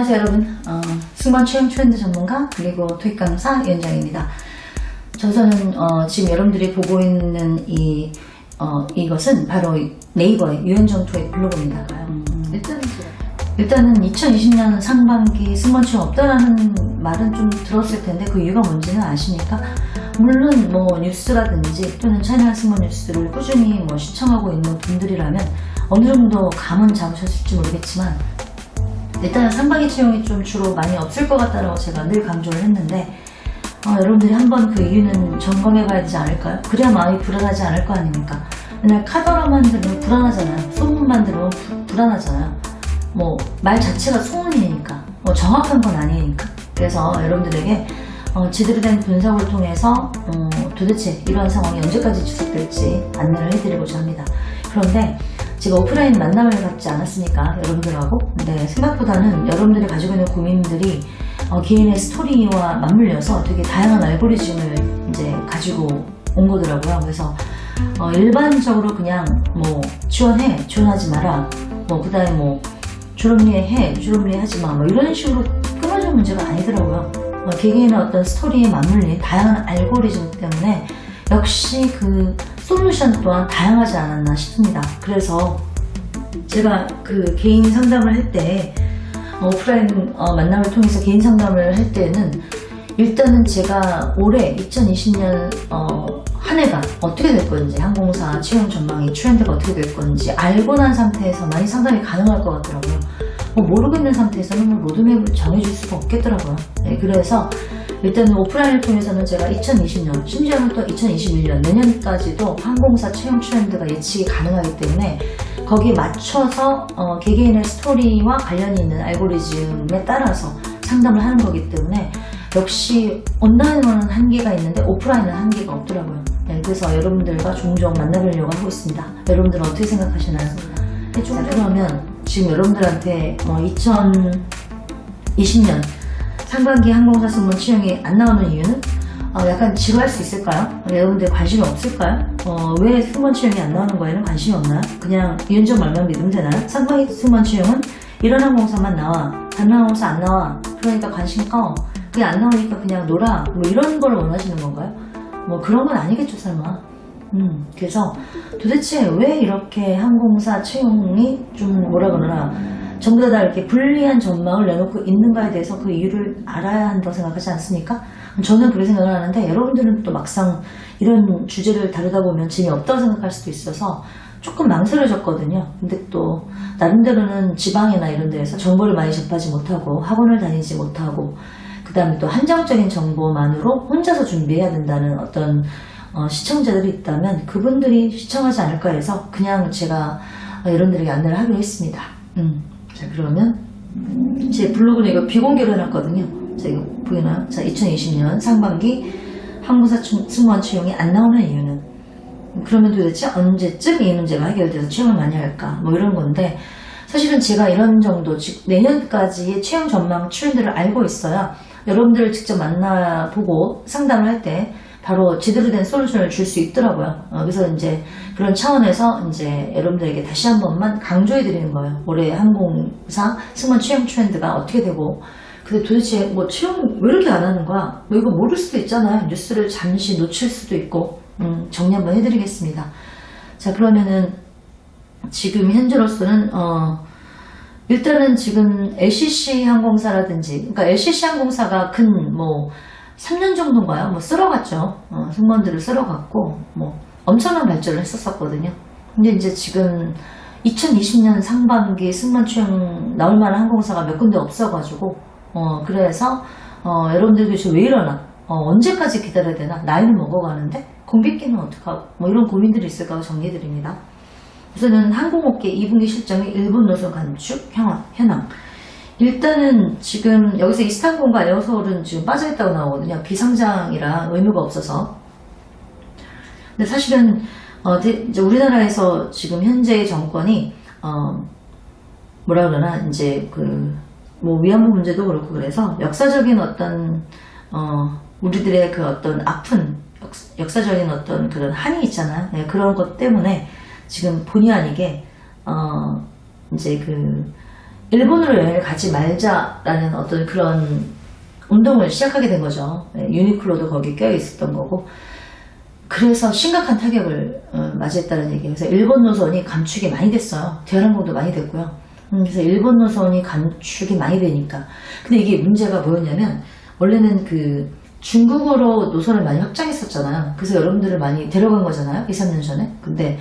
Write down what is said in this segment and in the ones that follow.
안녕하세요 여러분. 승무원 채용 트렌드 전문가 그리고 토익 강사 이은정입니다. 저는 지금 여러분들이 보고 있는 이것은 바로 네이버의 유현정 토익 블로그입니다가요. 일단은 2020년 상반기 승무원 채용 없다라는 말은 좀 들었을 텐데 그 이유가 뭔지는 아십니까? 물론 뭐 뉴스라든지 또는 채널 승무원 뉴스를 꾸준히 시청하고 있는 분들이라면 어느 정도 감은 잡으셨을지 모르겠지만 일단은 상반기 채용이 좀 주로 많이 없을 것 같다라고 제가 늘 강조를 했는데 여러분들이 한번 그 이유는 점검해 봐야 되지 않을까요? 그래야 마음이 불안하지 않을 거 아닙니까? 맨날 카더라만 들으면 불안하잖아요. 소문만 들으면 불안하잖아요. 말 자체가 소문이니까 정확한 건 아니니까. 그래서 여러분들에게 제대로 된 분석을 통해서 도대체 이러한 상황이 언제까지 지속될지 안내를 해드리고자 합니다. 그런데 제가 오프라인 만남을 갖지 않았으니까 여러분들하고 생각보다는 여러분들이 가지고 있는 고민들이 개인의 스토리와 맞물려서 되게 다양한 알고리즘을 이제 가지고 온 거더라고요. 그래서 일반적으로 그냥 지원해, 지원하지 마라, 그 다음에 졸업리에 하지 마, 이런 식으로 끊어진 문제가 아니더라고요. 개개인의 어떤 스토리에 맞물린 다양한 알고리즘 때문에 역시 그 솔루션 또한 다양하지 않았나 싶습니다. 그래서 제가 그 개인 상담을 할 때 오프라인 만남을 통해서 개인 상담을 할 때는 일단은 제가 올해 2020년 한 해가 어떻게 될 건지, 항공사 채용 전망이 트렌드가 어떻게 될 건지 알고 난 상태에서만이 상담이 가능할 것 같더라고요. 모르겠는 상태에서는 로드맵을 정해줄 수가 없겠더라고요. 그래서 일단은 오프라인을 통해서는 제가 2020년, 심지어는 또 2021년, 내년까지도 항공사 채용 트렌드가 예측이 가능하기 때문에 거기에 맞춰서 개개인의 스토리와 관련이 있는 알고리즘에 따라서 상담을 하는 거기 때문에 역시 온라인은 한계가 있는데 오프라인은 한계가 없더라고요. 그래서 여러분들과 종종 만나보려고 하고 있습니다. 여러분들은 어떻게 생각하시나요? 자, 그러면 지금 여러분들한테 2020년 상반기 항공사 승무원 채용이 안 나오는 이유는 약간 지루할 수 있을까요? 여러분들 관심이 없을까요? 왜 승무원 채용이 안 나오는 거에는 관심이 없나요? 그냥 유현정 말만 믿으면 되나요? 상반기 승무원 채용은 이런 항공사만 나와, 다른 항공사 안 나와, 그러니까 관심 꺼, 그게 안 나오니까 그냥 놀아, 이런 걸 원하시는 건가요? 그런 건 아니겠죠 설마. 그래서 도대체 왜 이렇게 항공사 채용이 좀 전부 다 이렇게 불리한 전망을 내놓고 있는가에 대해서 그 이유를 알아야 한다고 생각하지 않습니까? 저는 그렇게 생각을 하는데 여러분들은 또 막상 이런 주제를 다루다 보면 재미없다고 생각할 수도 있어서 조금 망설여졌거든요. 근데 또 나름대로는 지방이나 이런 데에서 정보를 많이 접하지 못하고 학원을 다니지 못하고 그 다음에 또 한정적인 정보만으로 혼자서 준비해야 된다는 어떤 시청자들이 있다면 그분들이 시청하지 않을까 해서 그냥 제가 여러분들에게 안내를 하기로 했습니다. 자, 그러면 제 블로그는 이거 비공개로 해놨거든요. 자, 이거 보이나요? 자, 2020년 상반기 항공사 승무원 채용이 안 나오는 이유는, 그러면 도대체 언제쯤 이 문제가 해결돼서 채용을 많이 할까, 이런 건데, 사실은 제가 이런 정도, 즉 내년까지의 채용 전망 트렌드를 알고 있어야 여러분들을 직접 만나보고 상담을 할 때 바로 제대로 된 솔루션을 줄 수 있더라고요. 그래서 이제 그런 차원에서 이제 여러분들에게 다시 한 번만 강조해 드리는 거예요. 올해 항공사 승무원 채용 트렌드가 어떻게 되고, 근데 도대체 채용 왜 이렇게 안 하는 거야? 이거 모를 수도 있잖아요. 뉴스를 잠시 놓칠 수도 있고, 정리 한번 해드리겠습니다. 자, 그러면은 지금 현재로서는 일단은 지금 LCC 항공사라든지, 그러니까 LCC 항공사가 3년 정도인가요? 쓸어갔죠. 승무원들을 쓸어갔고, 엄청난 발전을 했었거든요. 근데 이제 지금 2020년 상반기 승무원 채용 나올 만한 항공사가 몇 군데 없어가지고, 그래서, 여러분들이 지금 왜 이러나? 언제까지 기다려야 되나? 나이는 먹어가는데? 공백기는 어떡하고? 이런 고민들이 있을까 정리해드립니다. 우선은 항공업계 2분기 실적이 일본 노선 간축 현황. 일단은 지금 여기서 이스탄공과 에어서울은 지금 빠져있다고 나오거든요. 비상장이라 의무가 없어서. 근데 사실은 이제 우리나라에서 지금 현재의 정권이 이제 위안부 문제도 그렇고 그래서 역사적인 어떤 우리들의 그 어떤 아픈 역사적인 어떤 그런 한이 있잖아요. 네, 그런 것 때문에 지금 본의 아니게 이제 일본으로 여행을 가지 말자라는 어떤 그런 운동을 시작하게 된 거죠. 유니클로도 거기 껴 있었던 거고. 그래서 심각한 타격을 맞이했다는 얘기예요. 그래서 일본 노선이 감축이 많이 됐어요. 대한항공도 많이 됐고요. 그래서 일본 노선이 감축이 많이 되니까. 근데 이게 문제가 뭐였냐면 원래는 그 중국으로 노선을 많이 확장했었잖아요. 그래서 여러분들을 많이 데려간 거잖아요. 2, 3년 전에. 근데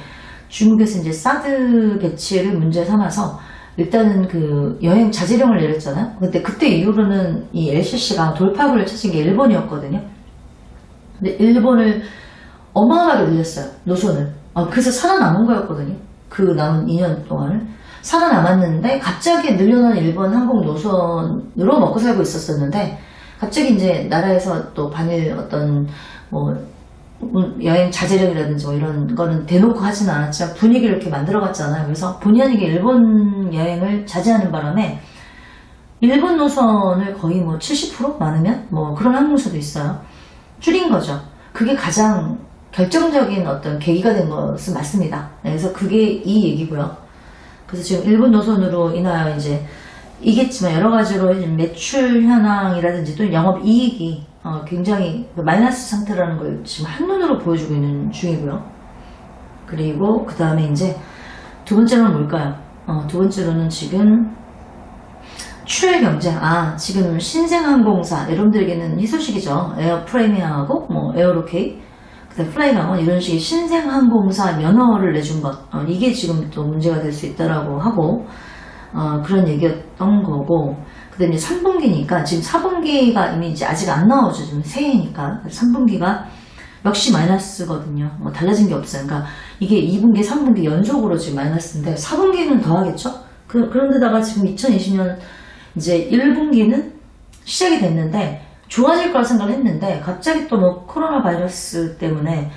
중국에서 이제 사드 배치를 문제 삼아서 일단은 그 여행 자제령을 내렸잖아요. 근데 그때 이후로는 이 LCC가 돌파구를 찾은 게 일본이었거든요. 근데 일본을 어마어마하게 늘렸어요. 노선을. 그래서 살아남은 거였거든요. 그 남은 2년 동안을. 살아남았는데 갑자기 늘려놓은 일본 항공 노선으로 먹고 살고 있었었는데 갑자기 이제 나라에서 또 반일 어떤 뭐 여행 자제령이라든지 뭐 이런 거는 대놓고 하지는 않았지만 분위기를 이렇게 만들어갔잖아요. 그래서 본의 아니게 일본 여행을 자제하는 바람에 일본 노선을 거의 뭐 70% 많으면 뭐 그런 항공사도 있어요. 줄인 거죠. 그게 가장 결정적인 어떤 계기가 된 것은 맞습니다. 그래서 그게 이 얘기고요. 그래서 지금 일본 노선으로 인하여 이제 이겠지만 여러 가지로 매출 현황이라든지 또 영업 이익이 굉장히 마이너스 상태라는 걸 지금 한눈으로 보여주고 있는 중이고요. 그리고 그 다음에 이제 두 번째로는 뭘까요? 두 번째로는 지금 출혈 경쟁. 지금 신생항공사, 여러분들에게는 희소식이죠. 에어 프리미어하고 뭐 에어로케이, 그다음 플라이강원 이런 식의 신생항공사 면허를 내준 것. 이게 지금 또 문제가 될 수 있다라고 하고 그런 얘기였던 거고. 그다음에 이제 3분기니까 지금 4분기가 이미 이제 아직 안 나오죠. 지금 새해니까 3분기가 역시 마이너스거든요. 뭐 달라진 게 없어요. 그러니까 이게 2분기, 3분기 연속으로 지금 마이너스인데 4분기는 더 하겠죠? 그런데다가 지금 2020년 이제 1분기는 시작이 됐는데 좋아질 거라 생각을 했는데 갑자기 또 뭐 코로나 바이러스 때문에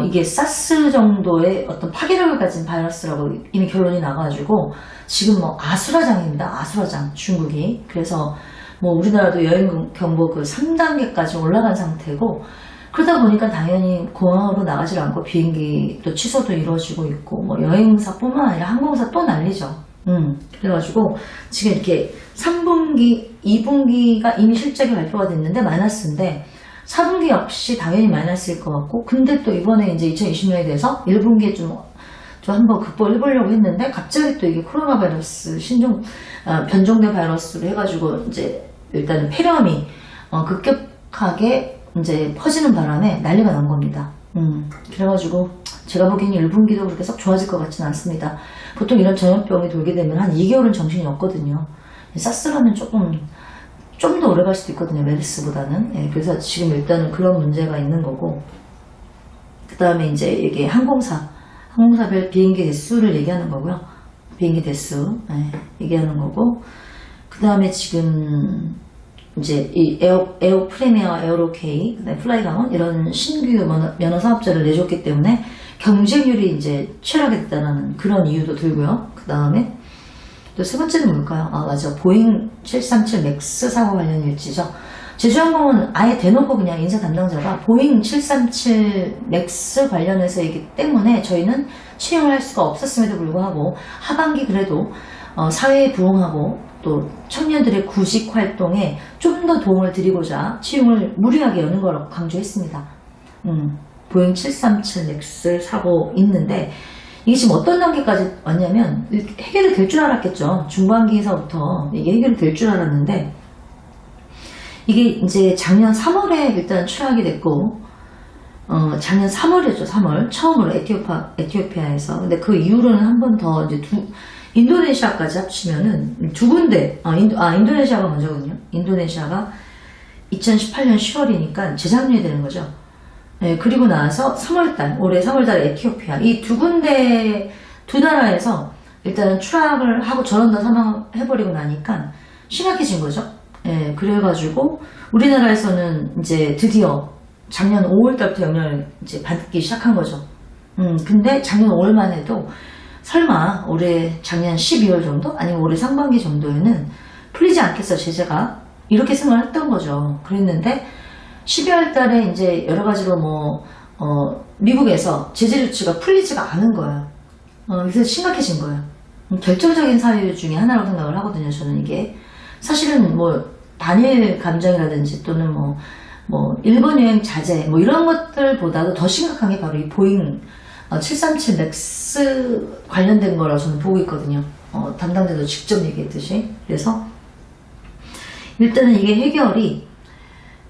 이게 사스 정도의 어떤 파괴력을 가진 바이러스라고 이미 결론이 나가지고 지금 뭐 아수라장입니다. 아수라장 중국이. 그래서 뭐 우리나라도 여행 경보 그 3단계까지 올라간 상태고 그러다 보니까 당연히 공항으로 나가질 않고 비행기 또 취소도 이루어지고 있고 뭐 여행사뿐만 아니라 항공사 또 난리죠. 그래가지고 지금 이렇게 3분기, 2분기가 이미 실적이 발표가 됐는데 마이너스인데 4분기 역시 당연히 마이너스일 것 같고 근데 또 이번에 이제 2020년에 대해서 1분기에 좀 한번 극복을 해보려고 했는데 갑자기 또 이게 코로나 바이러스 변종된 바이러스로 해가지고 이제 일단은 폐렴이 급격하게 이제 퍼지는 바람에 난리가 난 겁니다. 그래가지고 제가 보기에는 1분기도 그렇게 썩 좋아질 것 같지는 않습니다. 보통 이런 전염병이 돌게 되면 한 2개월은 정신이 없거든요. 사스라면 좀 더 오래 갈 수도 있거든요. 메르스보다는. 그래서 지금 일단은 그런 문제가 있는 거고 그 다음에 이제 이게 항공사별 비행기 대수를 얘기하는 거고요. 비행기 대수 얘기하는 거고 그 다음에 지금 이제 이 에어 프리미어, 에어로케이, 그다음에 플라이강원 이런 신규 면허 사업자를 내줬기 때문에 경쟁률이 이제 취하게 됐다는 그런 이유도 들고요. 그 다음에 또 세 번째는 뭘까요? 맞아. 보잉 737 맥스 사고 관련 일지죠. 제주항공은 아예 대놓고 그냥 인사 담당자가 보잉 737 맥스 관련해서이기 때문에 저희는 채용을 할 수가 없었음에도 불구하고 하반기 그래도 사회에 부응하고 또 청년들의 구직 활동에 좀 더 도움을 드리고자 채용을 무리하게 여는 거라고 강조했습니다. 보잉 737 맥스 사고 있는데 이게 지금 어떤 단계까지 왔냐면 해결이 될 줄 알았겠죠. 중반기에서부터 이게 해결이 될 줄 알았는데 이게 이제 작년 3월에 일단 추락이 됐고 작년 3월이었죠. 3월 처음으로 에티오피아에서 근데 그 이후로는 한 번 더 이제 인도네시아까지 합치면은 두 군데 인도네시아가 먼저거든요. 인도네시아가 2018년 10월이니까 재작년이 되는 거죠. 그리고 나서 3월달 올해 3월달에 에티오피아 이 두 군데 두 나라에서 일단은 추락을 하고 전원 다 사망해버리고 나니까 심각해진 거죠. 그래가지고 우리나라에서는 이제 드디어 작년 5월달부터 영향을 이제 받기 시작한 거죠. 근데 작년 5월만 해도 설마 올해 작년 12월 정도? 아니면 올해 상반기 정도에는 풀리지 않겠어 제재가 이렇게 생각을 했던 거죠. 그랬는데 12월 달에 이제 여러 가지로 미국에서 제재 조치가 풀리지가 않은 거예요. 그래서 심각해진 거예요. 결정적인 사유 중에 하나라고 생각을 하거든요. 저는 이게 사실은 뭐 단일 감정이라든지 또는 뭐 일본 여행 자제 뭐 이런 것들보다도 더 심각한 게 바로 이 보잉 737 맥스 관련된 거라고 저는 보고 있거든요. 담당자도 직접 얘기했듯이. 그래서 일단은 이게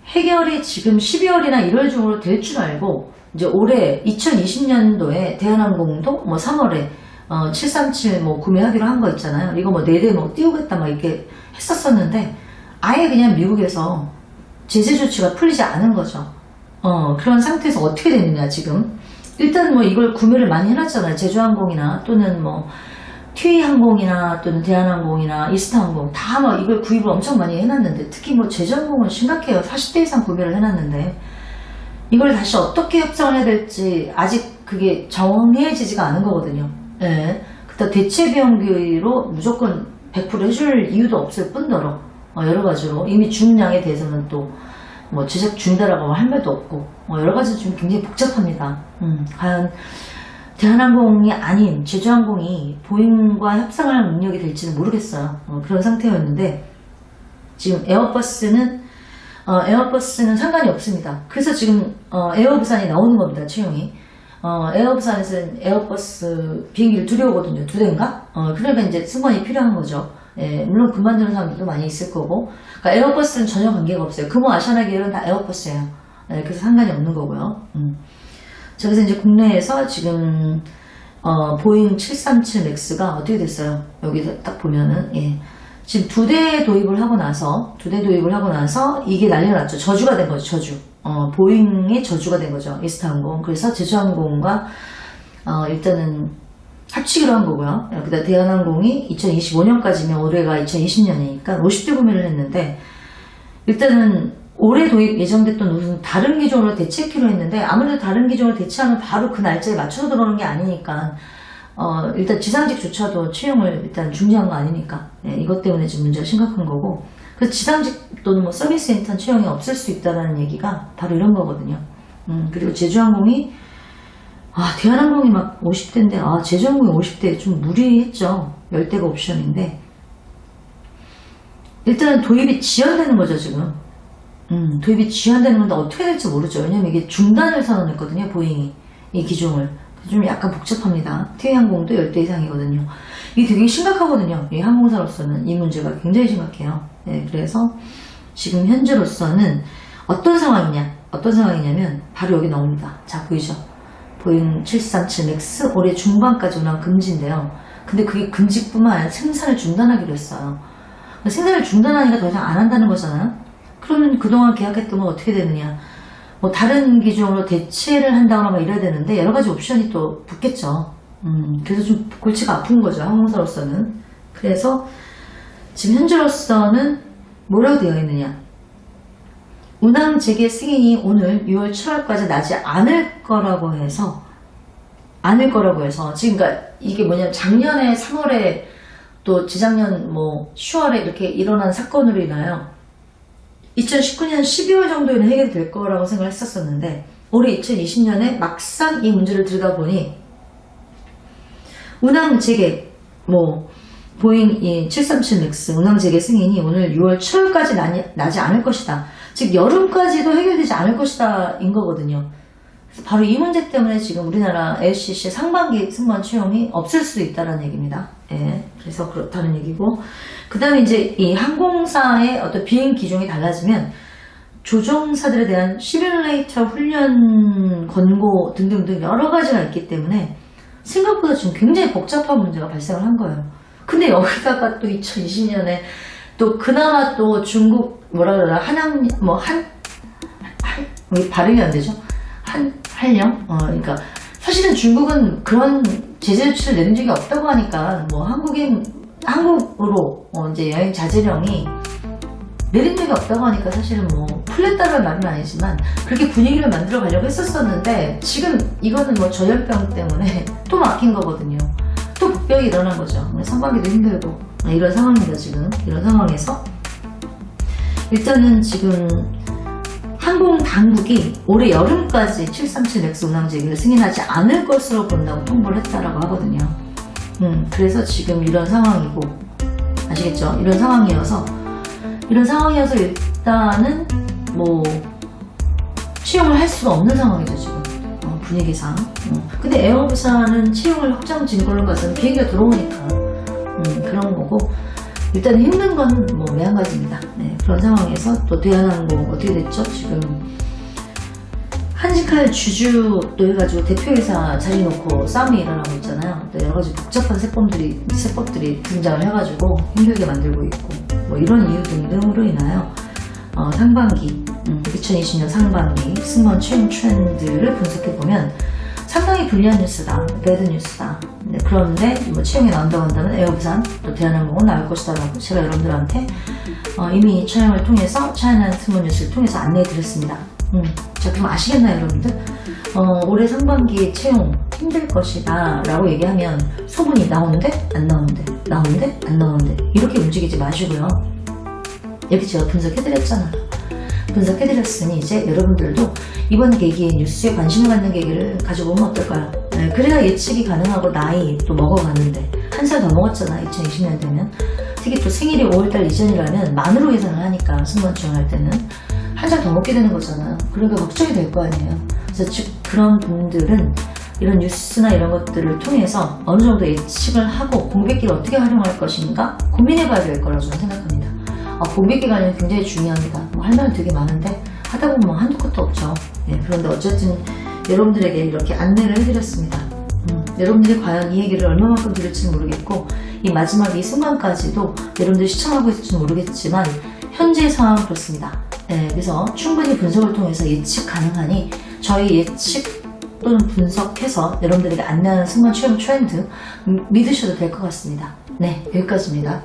해결이 지금 12월이나 1월 중으로 될 줄 알고 이제 올해 2020년도에 대한항공도 뭐 3월에 737 뭐 구매하기로 한 거 있잖아요. 이거 뭐 4대 뭐 띄우겠다 막 이렇게 했었었는데 아예 그냥 미국에서 제재 조치가 풀리지 않은 거죠. 그런 상태에서 어떻게 됐느냐 지금. 일단 뭐 이걸 구매를 많이 해놨잖아요. 제주항공이나 또는 뭐 티웨이항공이나 또는 대한항공이나 이스타항공 다 뭐 이걸 구입을 엄청 많이 해놨는데 특히 뭐 제주항공은 심각해요. 40대 이상 구매를 해놨는데 이걸 다시 어떻게 협상을 해야 될지 아직 그게 정해지지가 않은 거거든요. 예. 그다음 대체 비용기로 무조건 100% 해줄 이유도 없을 뿐더러 여러 가지로 이미 중량에 대해서는 또 뭐 제작 중다라고 할 말도 없고 여러 가지 좀 굉장히 복잡합니다. 과연 대한항공이 아닌 제주항공이 보잉과 협상할 능력이 될지는 모르겠어요. 그런 상태였는데 지금 에어버스는 상관이 없습니다. 그래서 지금 에어부산이 나오는 겁니다. 채용이. 에어부산에서는 에어버스 비행기를 들여오거든요. 2대인가? 그러니까 이제 승무원이 필요한 거죠. 예, 물론 그만두는 사람들도 많이 있을 거고. 그러니까 에어버스는 전혀 관계가 없어요. 금호 아시아나 계열은 다 에어버스예요. 예, 그래서 상관이 없는 거고요. 자, 그래서 이제 국내에서 지금 보잉 737 맥스가 어떻게 됐어요? 여기서 딱 보면은 예. 지금 2대 도입을 하고 나서 이게 난리가 났죠. 저주가 된 거죠. 저주. 보잉의 저주가 된 거죠. 이스타항공. 그래서 제주항공과 일단은 합치기로 한 거고요. 그다음 대한항공이 2025년까지면 올해가 2020년이니까 50대 구매를 했는데 일단은 올해 도입 예정됐던 우선 다른 기종으로 대체키로 했는데 아무래도 다른 기종으로 대체하면 바로 그 날짜에 맞춰서 들어오는 게 아니니까 일단 지상직조차도 채용을 일단 중지한 거 아니니까 이것 때문에 지금 문제가 심각한 거고 그래서 지상직 또는 뭐 서비스 인턴 채용이 없을 수 있다는 얘기가 바로 이런 거거든요. 그리고 제주항공이 대한항공이 막 50대인데 제주항공이 50대 좀 무리했죠. 10대가 옵션인데 일단은 도입이 지연되는 거죠 지금. 도입이 지연되는 건데 어떻게 될지 모르죠. 왜냐면 이게 중단을 선언했거든요. 보잉이 이 기종을. 좀 약간 복잡합니다. 티웨이항공도 10대 이상이거든요. 이게 되게 심각하거든요. 이 항공사로서는 이 문제가 굉장히 심각해요. 네, 그래서 지금 현재로서는 어떤 상황이냐면 바로 여기 나옵니다. 자, 보이죠? 보잉 737 맥스 올해 중반까지 운항 금지인데요. 근데 그게 금지뿐만 아니라 생산을 중단하기로 했어요. 생산을 중단하니까 더 이상 안 한다는 거잖아요. 그러면 그동안 계약했던 건 어떻게 되느냐? 뭐 다른 기종으로 대체를 한다거나 막 이래야 되는데 여러 가지 옵션이 또 붙겠죠. 그래서 좀 골치가 아픈 거죠. 항공사로서는. 그래서 지금 현재로서는 뭐라고 되어 있느냐? 운항 재개 승인이 오늘 6월 7월까지 나지 않을 거라고 해서 지금 그러니까 이게 뭐냐면 작년에 3월에 또 재작년 뭐 10월에 이렇게 일어난 사건으로 인하여 2019년 12월 정도에는 해결될 거라고 생각을 했었었는데 올해 2020년에 막상 이 문제를 들여다보니 운항 재개 보잉 737 맥스 운항 재개 승인이 오늘 6월 7월까지 나지 않을 것이다. 즉 여름까지도 해결되지 않을 것이다 인 거거든요. 그래서 바로 이 문제 때문에 지금 우리나라 LCC 상반기 승무원 채용이 없을 수도 있다는 얘기입니다. 예, 그래서 그렇다는 얘기고 그 다음에 이제 이 항공사의 어떤 비행 기종이 달라지면 조종사들에 대한 시뮬레이터 훈련 권고 등등등 여러 가지가 있기 때문에 생각보다 지금 굉장히 복잡한 문제가 발생을 한 거예요. 근데 여기다가 또 2020년에 또 그나마 또 중국 뭐라 그러나 왜 발음이 안 되죠? 한령? 그러니까 사실은 중국은 그런 제재 조치를 내린 적이 없다고 하니까 뭐 한국으로 이제 여행 자제령이 내린 적이 없다고 하니까 사실은 뭐 풀렸다는 말은 아니지만 그렇게 분위기를 만들어 가려고 했었었는데 지금 이거는 뭐 전염병 때문에 또 막힌 거거든요. 또 북벽이 일어난 거죠. 상반기도 힘들고 이런 상황입니다. 지금 이런 상황에서 일단은 지금 항공 당국이 올해 여름까지 737 맥스 운항 재개를 승인하지 않을 것으로 본다고 통보를 했다라고 하거든요. 그래서 지금 이런 상황이고, 아시겠죠? 이런 상황이어서 일단은 뭐 채용을 할 수가 없는 상황이죠 지금. 분위기상. 근데 에어부산은 채용을 확정 진걸로 가서는 비행기가 들어오니까 그런 거고, 일단 힘든 건 뭐 매한가지입니다. 네, 그런 상황에서 또 대한항공 어떻게 됐죠? 지금 한직할 주주도 해가지고 대표이사 자리 놓고 싸움이 일어나고 있잖아요. 또 여러 가지 복잡한 세법들이 등장을 해가지고 힘들게 만들고 있고, 뭐 이런 이유 등등으로 인하여 상반기 2020년 상반기 승무원 채용 트렌드를 분석해보면 상당히 불리한 뉴스다, 배드 뉴스다. 네, 그런데 뭐 채용이 나온다고 한다면 에어부산 또 대한항공은 나올 것이다 라고 제가 여러분들한테 이미 촬영을 통해서 차이나 승무원 뉴스를 통해서 안내해드렸습니다. 자, 그럼 아시겠나요 여러분들? 올해 상반기 채용 힘들 것이다 라고 얘기하면 소문이 나오는데 안 나오는데 나오는데 안 나오는데 이렇게 움직이지 마시고요. 이렇게 제가 분석해드렸잖아요. 분석해드렸으니 이제 여러분들도 이번 계기에 뉴스에 관심을 갖는 계기를 가져보면 어떨까요? 네, 그래야 예측이 가능하고 나이 또 먹어가는데 한 살 더 먹었잖아 2020년 되면. 특히 또 생일이 5월달 이전이라면 만으로 계산을 하니까 승무원 지원할 때는 한 살 더 먹게 되는 거잖아요. 그러니까 걱정이 될 거 아니에요. 그래서 즉 그런 분들은 이런 뉴스나 이런 것들을 통해서 어느 정도 예측을 하고 공백기를 어떻게 활용할 것인가 고민해봐야 될 거라고 저는 생각합니다. 공백기간이 굉장히 중요합니다. 뭐 할 말은 되게 많은데 하다 보면 뭐 한두 끝도 없죠. 네, 그런데 어쨌든 여러분들에게 이렇게 안내를 해드렸습니다. 여러분들이 과연 이 얘기를 얼마만큼 들을지는 모르겠고 이 마지막 이 순간까지도 여러분들이 시청하고 있을지는 모르겠지만 현재 상황은 그렇습니다. 네, 그래서 충분히 분석을 통해서 예측 가능하니 저희 예측 또는 분석해서 여러분들에게 안내하는 승무원 채용 트렌드 믿으셔도 될 것 같습니다. 네, 여기까지입니다.